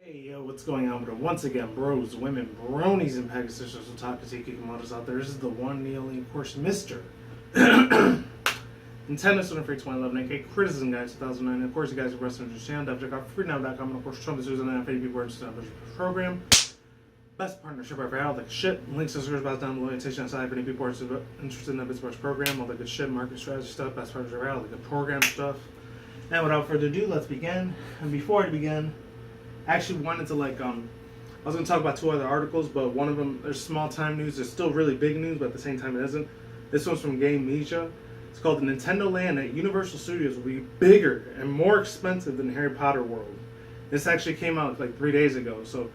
Hey yo, what's going on with it? Once again, bros, women, bronies, and pegasisters will talk to Kikimoto's out there. This is the one, the only, of course, Mr. Nintendo Student Free 2011, aka Criticism Guy 2009. And of course, you guys are wrestling on the channel, freenow.com, and of course, Trump is using that for people who are interested in the program. Best partnership I've ever had, all the shit. Links to the about down below. Invitation aside for any people who are interested in the business program, all the good shit, market strategy stuff, best partnership I've ever had, all the good program stuff. And without further ado, let's begin. And before I begin, I actually wanted to I was going to talk about two other articles, but one of them, there's small time news. There's still really big news, but at the same time it isn't. This one's from Game Media. It's called the Nintendo Land at Universal Studios will be bigger and more expensive than Harry Potter World. This actually came out like 3 days ago, so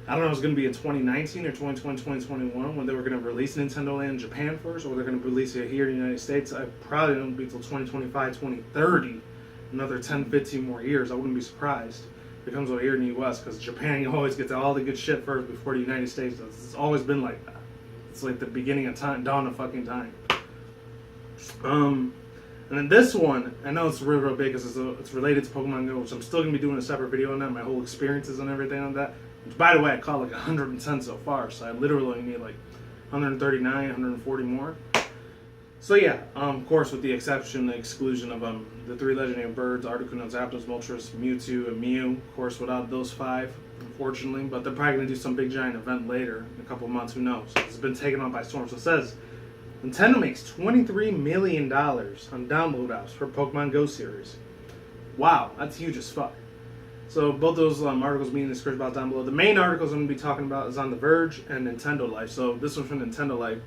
I don't know if it's going to be in 2019 or 2020, 2021 when they were going to release Nintendo Land in Japan first, or they're going to release it here in the United States. I probably don't be until 2025, 2030, another 10, 15 more years. I wouldn't be surprised. It comes over here in the U.S. because Japan, you always get to all the good shit first before the United States does. It's always been like that. It's like the beginning of time, dawn of fucking time. And then this one, I know it's real big because it's related to Pokemon Go, which I'm still going to be doing a separate video on that, my whole experiences and everything on that. Which, by the way, I caught like 110 so far, so I literally need like 139, 140 more. So yeah, of course, with the exclusion of the three legendary birds, Articuno, Zapdos, Moltres, Mewtwo, and Mew. Of course, without those five, unfortunately. But they're probably going to do some big giant event later in a couple of months. Who knows? It's been taken on by storm. So it says Nintendo makes $23 million on download apps for Pokemon Go series. Wow, that's huge as fuck. So both those articles being described about down below. The main articles I'm going to be talking about is on The Verge and Nintendo Life. So this one's from Nintendo Life.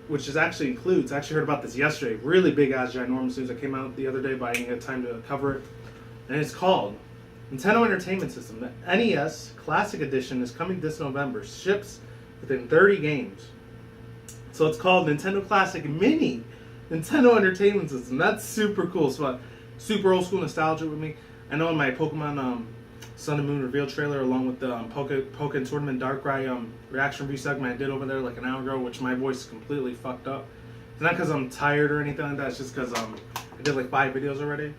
Which actually includes, I actually heard about this yesterday, really big ass ginormous news that came out the other day, but I didn't get time to cover it. And it's called Nintendo Entertainment System. The NES Classic Edition is coming this November. Ships within 30 games. So it's called Nintendo Classic Mini Nintendo Entertainment System. That's super cool. So super old school nostalgia with me. I know in my Pokemon Sun and Moon reveal trailer, along with the Pokken Tournament Darkrai reaction review segment I did over there like an hour ago, which my voice is completely fucked up. It's not because I'm tired or anything like that, it's just because I did like 5 videos already.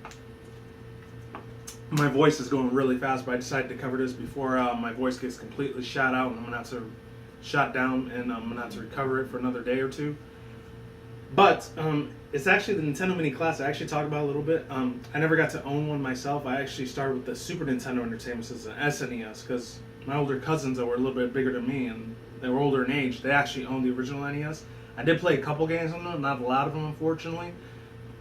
My voice is going really fast, but I decided to cover this before my voice gets completely shot out and I'm going to have to shut down and I'm going to have to recover it for another day or two. But it's actually the Nintendo Mini Classic. I actually talked about it a little bit. I never got to own one myself. I actually started with the Super Nintendo Entertainment System, SNES, because my older cousins that were a little bit bigger than me and they were older in age, they actually owned the original NES. I did play a couple games on them, not a lot of them, unfortunately.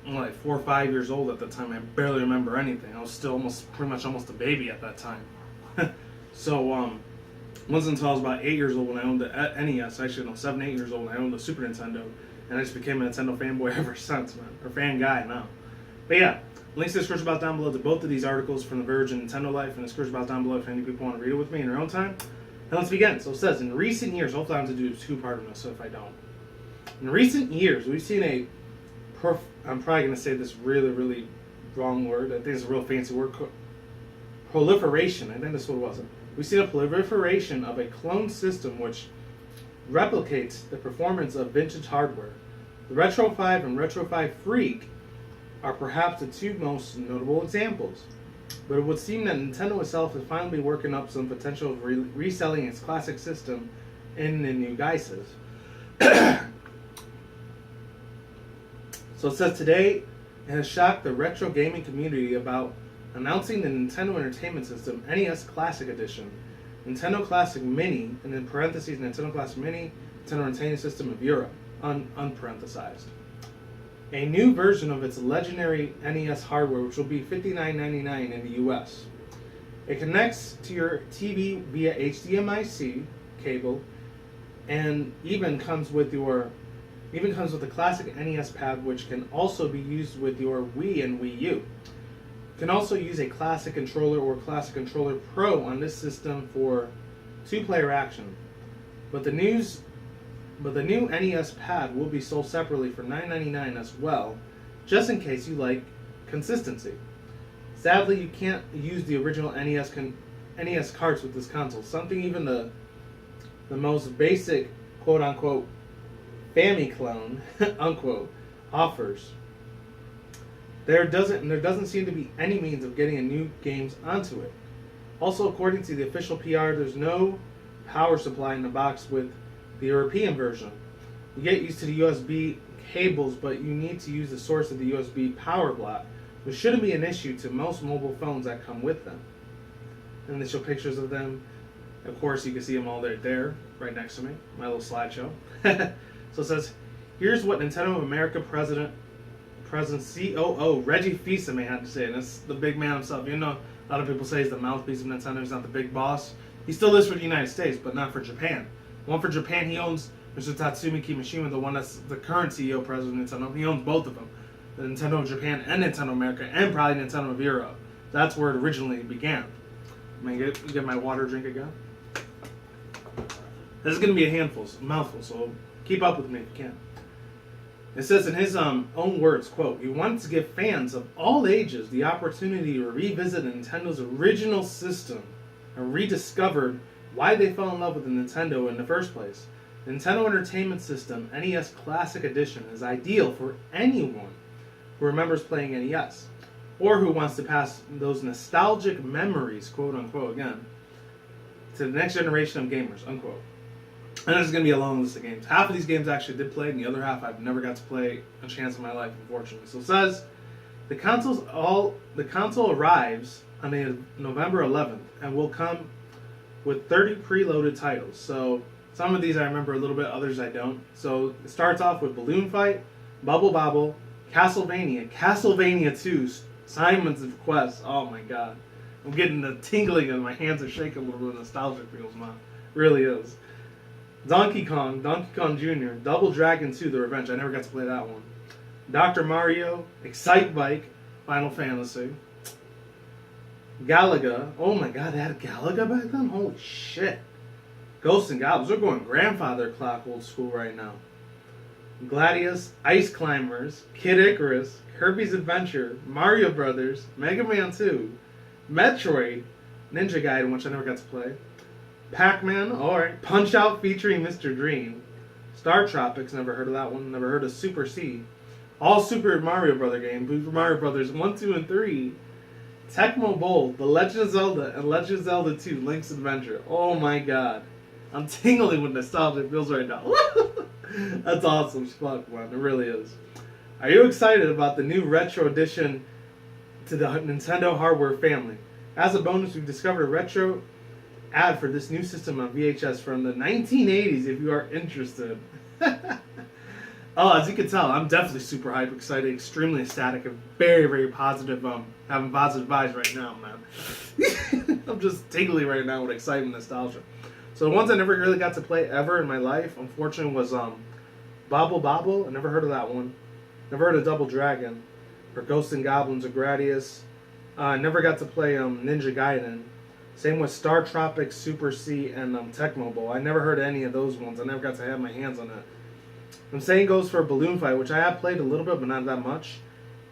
I'm like 4 or 5 years old at the time. I barely remember anything. I was still pretty much almost a baby at that time. So, it wasn't until I was about 8 years old when I owned the NES. Actually, no, 7, 8 years old when I owned the Super Nintendo. And I just became a Nintendo fanboy ever since, man. Or fan guy now. But yeah, links to the description about down below to both of these articles from The Verge and Nintendo Life, and the description about down below if any people want to read it with me in their own time. And let's begin. So it says, in recent years, hopefully I'm going to do a two-part of this, so if I don't. In recent years, we've seen I'm probably going to say this really wrong word. I think it's a real fancy word. Proliferation. I think that's what it was. We've seen a proliferation of a clone system which replicates the performance of vintage hardware. The Retro 5 and Retro 5 Freak are perhaps the two most notable examples, but it would seem that Nintendo itself is finally working up some potential of reselling its classic system in the new guises. So it says today it has shocked the retro gaming community about announcing the Nintendo Entertainment System NES Classic Edition, Nintendo Classic Mini, and in parentheses, Nintendo Classic Mini, Nintendo Entertainment System of Europe, unparenthesized. A new version of its legendary NES hardware, which will be $59.99 in the US. It connects to your TV via HDMI-C cable, and even comes with the classic NES pad, which can also be used with your Wii and Wii U. You can also use a Classic Controller or Classic Controller Pro on this system for 2-player action. But the new NES pad will be sold separately for $9.99 as well, just in case you like consistency. Sadly, you can't use the original NES carts with this console, something even the most basic quote-unquote Famiclone unquote offers. There doesn't seem to be any means of getting a new games onto it. Also, according to the official PR, there's no power supply in the box with the European version. You get used to the USB cables, but you need to use the source of the USB power block, which shouldn't be an issue to most mobile phones that come with them. And they show pictures of them. Of course, you can see them all there, right next to me. My little slideshow. So it says, here's what Nintendo of America President COO Reggie Fils-Aimé had to say. And it's the big man himself. You know, a lot of people say he's the mouthpiece of Nintendo. He's not the big boss. He still is for the United States, but not for Japan. One for Japan, he owns Mr. Tatsumi Kimishima, the one that's the current CEO, president of Nintendo. He owns both of them. The Nintendo of Japan and Nintendo America, and probably Nintendo of Europe. That's where it originally began. I'm going to get my water drink again. This is going to be a mouthful, so keep up with me if you can. It says in his own words, quote, "We wanted to give fans of all ages the opportunity to revisit Nintendo's original system and rediscovered why they fell in love with the Nintendo in the first place. The Nintendo Entertainment System NES Classic Edition is ideal for anyone who remembers playing NES, or who wants to pass those nostalgic memories, quote unquote, again, to the next generation of gamers, unquote." And there's going to be a long list of games. Half of these games I actually did play, and the other half I've never got to play a chance in my life, unfortunately. So it says, the console arrives on November 11th and will come with 30 preloaded titles. So some of these I remember a little bit, others I don't. So it starts off with Balloon Fight, Bubble Bobble, Castlevania 2, Simon's Quest. Oh my god. I'm getting the tingling and my hands are shaking a little bit of nostalgic feels, man. It really is. Donkey Kong Jr., Double Dragon 2, The Revenge. I never got to play that one. Dr. Mario, Excite Bike, Final Fantasy. Galaga. Oh my god, they had Galaga back then? Holy shit. Ghosts and Goblins. We're going grandfather clock old school right now. Gladius, Ice Climbers, Kid Icarus, Kirby's Adventure, Mario Brothers, Mega Man 2, Metroid, Ninja Gaiden, which I never got to play. Pac-Man, alright. Punch Out featuring Mr. Dream. Star Tropics, never heard of that one. Never heard of Super C. All Super Mario Brother games. Super Mario Brothers 1, 2, and 3. Tecmo Bowl, The Legend of Zelda, and Legend of Zelda 2, Link's Adventure. Oh my god. I'm tingling with nostalgia feels right now. That's awesome as fuck, man. It really is. Are you excited about the new retro addition to the Nintendo hardware family? As a bonus, we've discovered a retro ad for this new system on VHS from the 1980s if you are interested. Oh, as you can tell, I'm definitely super hype, excited, extremely ecstatic, and very, very positive. Having positive vibes right now, man. I'm just tingly right now with excitement and nostalgia. So the ones I never really got to play ever in my life, unfortunately, was Bobble Bobble. I never heard of that one. Never heard of Double Dragon, or Ghosts and Goblins, or Gradius. Never got to play Ninja Gaiden. Same with Star Tropics, Super C, and Tecmo Bowl. I never heard of any of those ones. I never got to have my hands on it. And same goes for Balloon Fight, which I have played a little bit, but not that much.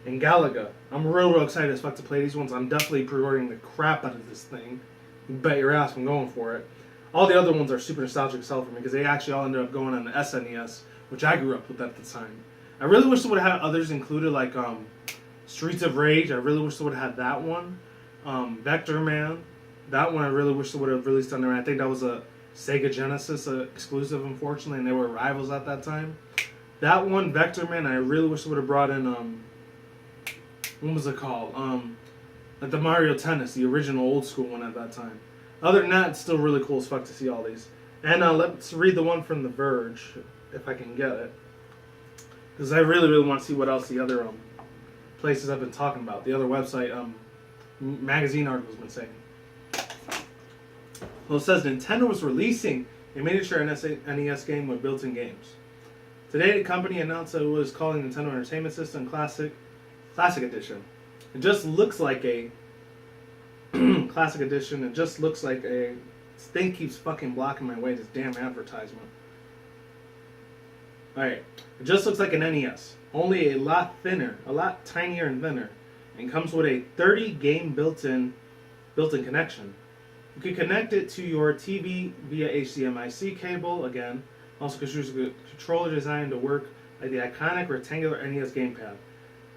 And Galaga. I'm real excited as fuck to play these ones. I'm definitely pre-ordering the crap out of this thing. You bet your ass I'm going for it. All the other ones are super nostalgic for me because they actually all ended up going on the SNES, which I grew up with at the time. I really wish they would have had others included, like Streets of Rage. I really wish they would have had that one. Vector Man. That one I really wish they would have released on there. I think that was a Sega Genesis exclusive, unfortunately, and they were rivals at that time. That one, Vector Man, I really wish they would have brought in, what was it called? Like the Mario Tennis, the original old school one at that time. Other than that, it's still really cool as fuck to see all these. And let's read the one from The Verge, if I can get it. Because I really, really want to see what else the other places I've been talking about. The other website, magazine articles been saying. Well, it says Nintendo was releasing a miniature NES game with built-in games. Today, the company announced that it was calling Nintendo Entertainment System Classic Edition. It just looks like a Classic Edition. It just looks like a... This thing keeps fucking blocking my way, this damn advertisement. Alright. It just looks like an NES. Only a lot thinner. A lot tinier and thinner. And comes with a 30-game built-in connection. You can connect it to your TV via HDMI-C cable, again. Also use a controller designed to work like the iconic rectangular NES gamepad.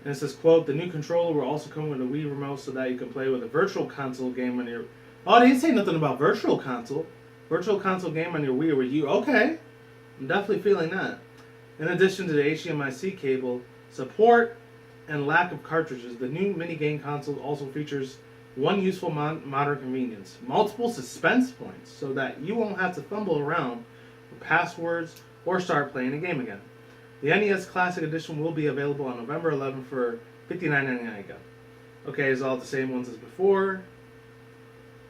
And it says, quote, the new controller will also come with a Wii remote so that you can play with a virtual console game on your Oh, they didn't say nothing about virtual console. Virtual console game on your Wii or Wii U. Okay. I'm definitely feeling that. In addition to the HDMI-C cable support and lack of cartridges, the new mini game console also features one useful modern convenience: multiple suspense points, so that you won't have to fumble around with passwords or start playing a game again. The NES Classic Edition will be available on November 11th for $59.99 again. Okay, it's all the same ones as before.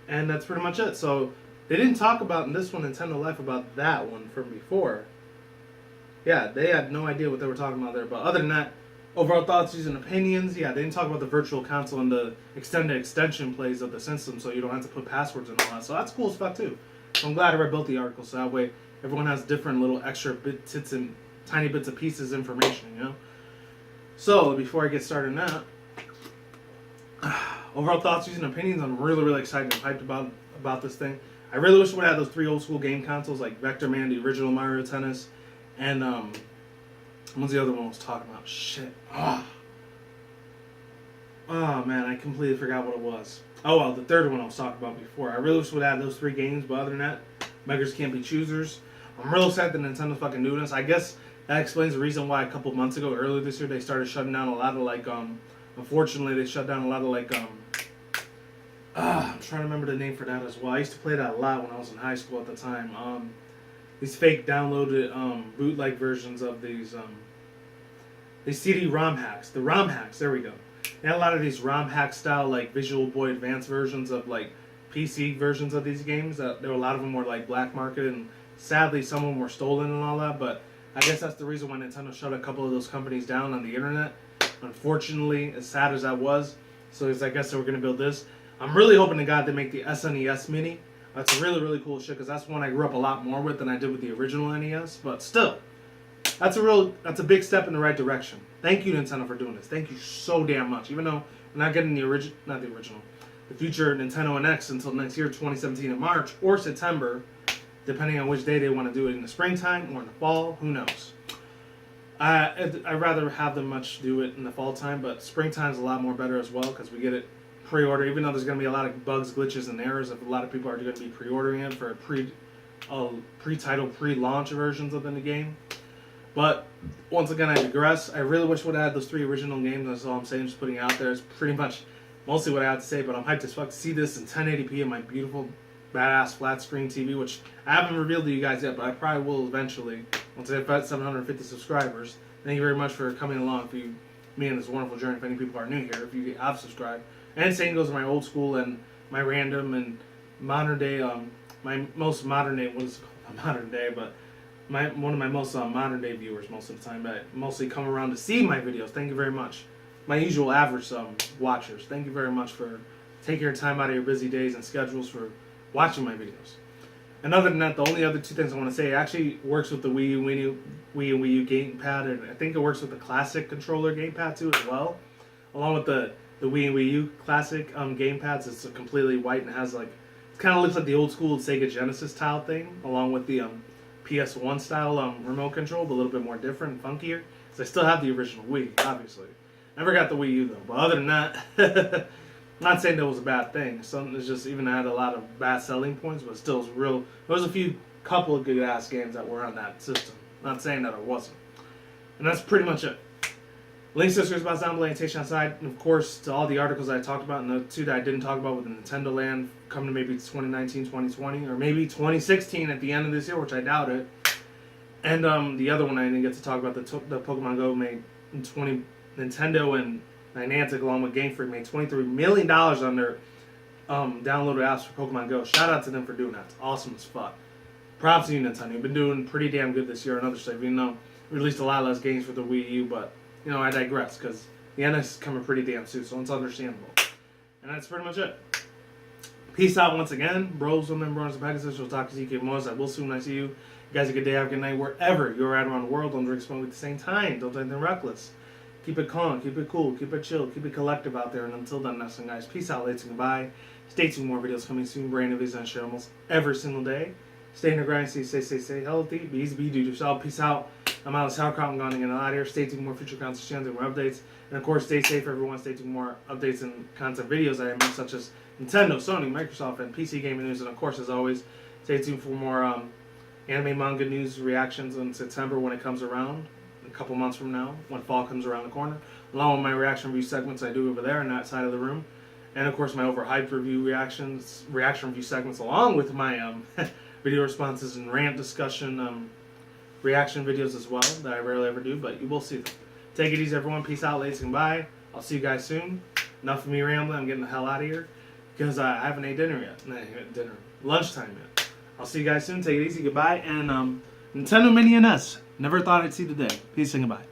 And that's pretty much it. So, they didn't talk about in this one, Nintendo Life, about that one from before. Yeah, they had no idea what they were talking about there. But other than that, overall thoughts, views, and opinions. Yeah, they didn't talk about the virtual console and the extended extension plays of the system, so you don't have to put passwords and all that. So that's cool as fuck too. So I'm glad I read both the articles, so that way everyone has different little extra bits and tiny bits of pieces of information, you know? So, before I get started on that, overall thoughts, views, and opinions, I'm really, really excited and hyped about this thing. I really wish we would have those 3 old school game consoles, like Vector Man, the original Mario Tennis, and, what's the other one I was talking about? Shit. Oh, man, I completely forgot what it was. Oh, well, the third one I was talking about before. I really wish we would have those 3 games, but other than that, beggars can't be choosers. I'm real sad that Nintendo's fucking doing this. I guess that explains the reason why a couple months ago, earlier this year, they started shutting down a lot of, like, unfortunately, they shut down a lot of, like, I'm trying to remember the name for that as well. I used to play that a lot when I was in high school at the time. These fake downloaded, bootleg versions of these CD-ROM hacks. The ROM hacks, there we go. They had a lot of these ROM hack style, like, Visual Boy Advance versions of, like, PC versions of these games. There were a lot of them were, like, black market, and sadly, some of them were stolen and all that, but I guess that's the reason why Nintendo shut a couple of those companies down on the internet. Unfortunately, as sad as that was, so I guess they were going to build this. I'm really hoping to God they make the SNES Mini. That's really, really cool shit, because that's one I grew up a lot more with than I did with the original NES, but still, that's a big step in the right direction. Thank you, Nintendo, for doing this. Thank you so damn much. Even though we're not getting the future Nintendo NX until next year, 2017 in March or September, depending on which day they want to do it, in the springtime or in the fall, who knows. I'd rather have them do it in the fall time, but springtime's a lot more better as well, because we get it pre-order, even though there's going to be a lot of bugs, glitches, and errors. If a lot of people are going to be pre-ordering it for pre-title, pre-launch versions of the game. But once again, I digress. I really wish we'd had those 3 original games. That's all I'm saying. Just putting it out there. It's pretty much mostly what I have to say. But I'm hyped as fuck to see this in 1080p in my beautiful, badass flat screen TV, which I haven't revealed to you guys yet, but I probably will eventually once I hit 750 subscribers. Thank you very much for coming along. Me and this wonderful journey. If any people are new here, if you have subscribed. And same goes to my old school and my random and modern day. My most modern day, what is it called? Modern day, but one of my most modern day viewers most of the time. That mostly come around to see my videos. Thank you very much. My usual average watchers. Thank you very much for taking your time out of your busy days and schedules for watching my videos. And other than that, the only other 2 things I want to say, it actually works with the Wii and Wii U gamepad, and I think it works with the classic controller gamepad too as well, along with the Wii and Wii U classic gamepads. It's completely white and has it kind of looks like the old school Sega Genesis style thing, along with the PS1 style remote control, but a little bit more different and funkier. So I still have the original Wii, obviously. Never got the Wii U though, but other than that, I'm not saying that was a bad thing. It's just even had a lot of bad selling points, but still there was a couple of good ass games that were on that system. Not saying that it wasn't. And that's pretty much it. Links to the description box down below, annotation outside, and of course to all the articles I talked about, and the 2 that I didn't talk about with the Nintendo Land coming to maybe 2019, 2020, or maybe 2016 at the end of this year, which I doubt it. And the other one I didn't get to talk about, the Pokemon Go made in Nintendo and Niantic along with Game Freak made $23 million on their downloaded apps for Pokemon Go. Shout out to them for doing that. It's awesome as fuck. Props to you, Nintendo. You've been doing pretty damn good this year and other stuff, even though we released a lot less games for the Wii U, but I digress, because the NX is coming pretty damn soon, so it's understandable. And that's pretty much it. Peace out once again. Bros, women, bronies, and pegasisters. We'll talk to ZK Moz. I will soon. I see you. You guys have a good day, have a good night, wherever you're at around the world. Don't drink smoke at the same time. Don't do anything reckless. Keep it calm, keep it cool, keep it chill, keep it collective out there. And until then, that's it, guys. Peace out, ladies and goodbye. Stay tuned, more videos coming soon. Brand new videos on share almost every single day. Stay in the grind, stay healthy. Be easy, be do yourself. Peace out. I'm out of sauerkraut. I'm going to get out of here. Stay tuned, more future content channels and more updates. And of course, stay safe, everyone. Stay tuned, more updates and content videos I make, such as Nintendo, Sony, Microsoft, and PC gaming news. And of course, as always, stay tuned for more anime manga news reactions in September when it comes around. A couple months from now, when fall comes around the corner. Along with my reaction review segments I do over there in that side of the room. And of course, my overhyped reaction review segments, along with my video responses and rant discussion reaction videos as well, that I rarely ever do, but you will see them. Take it easy, everyone. Peace out, ladies, and bye. I'll see you guys soon. Enough of me rambling. I'm getting the hell out of here because I haven't ate dinner yet. Lunchtime yet. I'll see you guys soon. Take it easy. Goodbye. And Nintendo Mini NES. Never thought I'd see the day. Peace and goodbye.